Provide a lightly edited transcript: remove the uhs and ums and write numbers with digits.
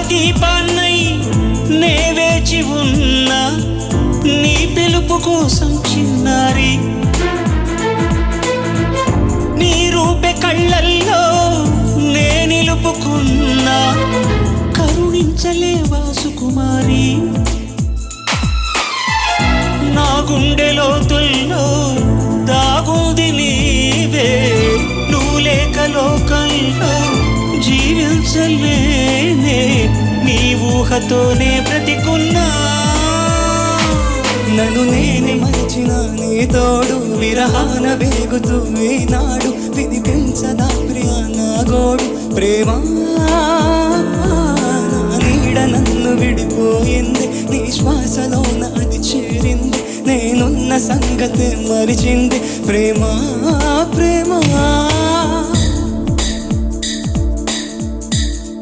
దీపాన్నై నే వేచి ఉన్నా నీ పిలుపు కోసం చిన్నారి నీ రూపే కళ్ళల్లో నే నిలుపుకున్నా కరుణించలేవా సుకుమారి నా గుండె లోతుల్లో దాగుంది నీవే నువ్వు లేక లోకంలో జీవించలేనే నీ ఊహతోనే బ్రతికున్నా నన్ను నేనే మరిచిన నీ తోడు విరహాన వేగుతూ ఈనాడు వినిపించదా ప్రియా నా గోడు ప్రేమ నా నీడ నన్ను విడిపోయింది నీ శ్వాసలో నాది చేరింది నేనున్న సంగతి మరిచింది ప్రేమ ప్రేమ